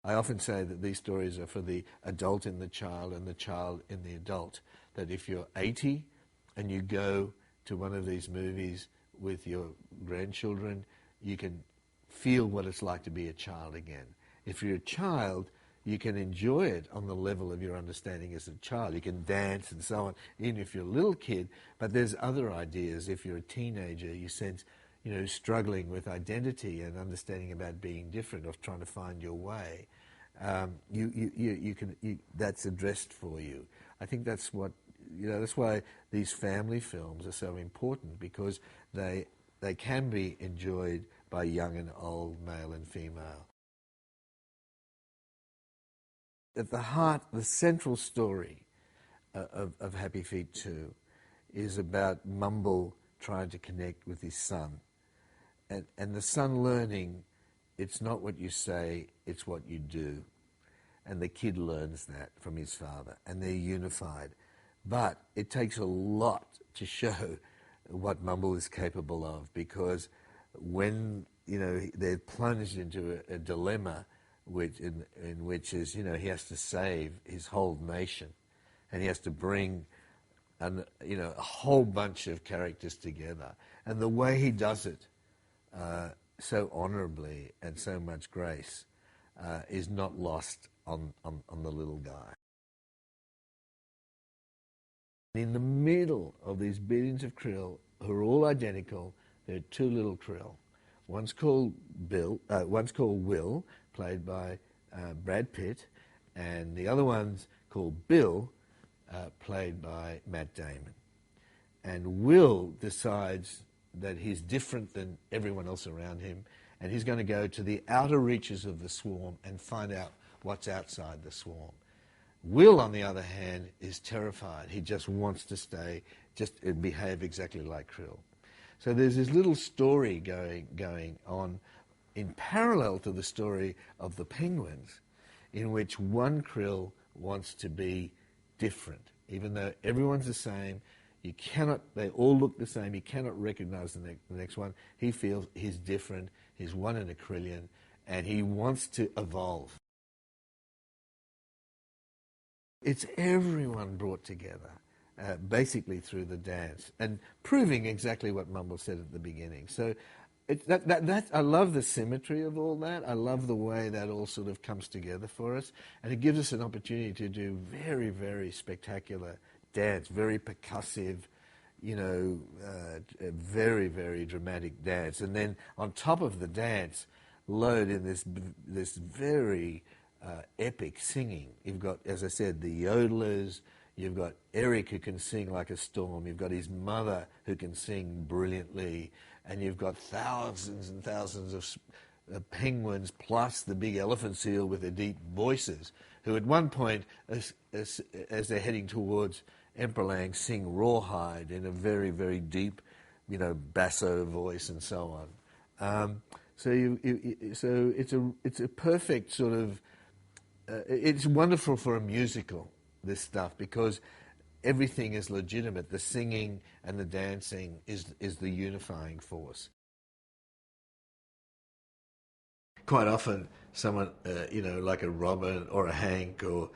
I often say that these stories are for the adult in the child and the child in the adult. That if you're 80 and you go to one of these movies with your grandchildren, you can feel what it's like to be a child again. If you're a child, you can enjoy it on the level of your understanding as a child. You can dance and so on, even if you're a little kid. But there's other ideas. If you're a teenager, you sense, struggling with identity and understanding about being different, or trying to find your way. That's addressed for you. I think that's what, that's why these family films are so important, because they can be enjoyed by young and old, male and female. At the heart, the central story of Happy Feet 2 is about Mumble trying to connect with his son. And the son learning, it's not what you say, it's what you do. And the kid learns that from his father, and they're unified. But it takes a lot to show what Mumble is capable of, because when, they're plunged into a dilemma, in which is, he has to save his whole nation, and he has to bring a whole bunch of characters together, and the way he does it so honourably and so much grace is not lost on the little guy. In the middle of these billions of krill, who are all identical, there are two little krill. One's called Will, played by Brad Pitt, and the other one's called Bill, played by Matt Damon. And Will decides that he's different than everyone else around him, and he's going to go to the outer reaches of the swarm and find out what's outside the swarm. Will, on the other hand, is terrified. He just wants to stay, and behave exactly like krill. So there's this little story going on in parallel to the story of the penguins, in which one krill wants to be different. Even though everyone's the same, they all look the same, you cannot recognize the next one. He feels he's different, he's one in a trillion, and he wants to evolve. It's everyone brought together, basically through the dance, and proving exactly what Mumble said at the beginning. So I love the symmetry of all that. I love the way that all sort of comes together for us, and it gives us an opportunity to do very, very spectacular dance, very percussive, very, very dramatic dance. And then on top of the dance, load in this very epic singing. You've got, as I said, the yodelers. You've got Eric, who can sing like a storm. You've got his mother, who can sing brilliantly. And you've got thousands and thousands of penguins, plus the big elephant seal with their deep voices, who at one point, as they're heading towards Emperor Lang, sing Rawhide in a very, very deep, basso voice and so on. So it's a perfect sort of. It's wonderful for a musical, this stuff, because everything is legitimate. The singing and the dancing is the unifying force. Quite often, someone, like a Robin or a Hank or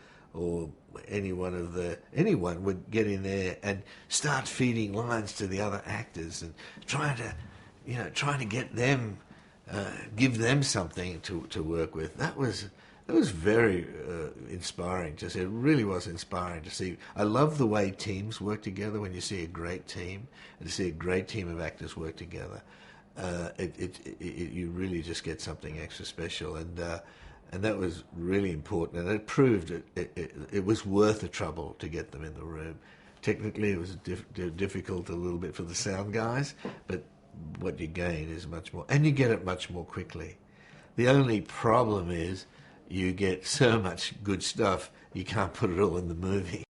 anyone would get in there and start feeding lines to the other actors and trying to get them, give them something to work with. That was very inspiring to see. It really was inspiring to see. I love the way teams work together when you see a great team, and to see a great team of actors work together. You really just get something extra special, and that was really important. And it proved it was worth the trouble to get them in the room. Technically, it was difficult a little bit for the sound guys, but what you gain is much more, and you get it much more quickly. The only problem is, you get so much good stuff, you can't put it all in the movie.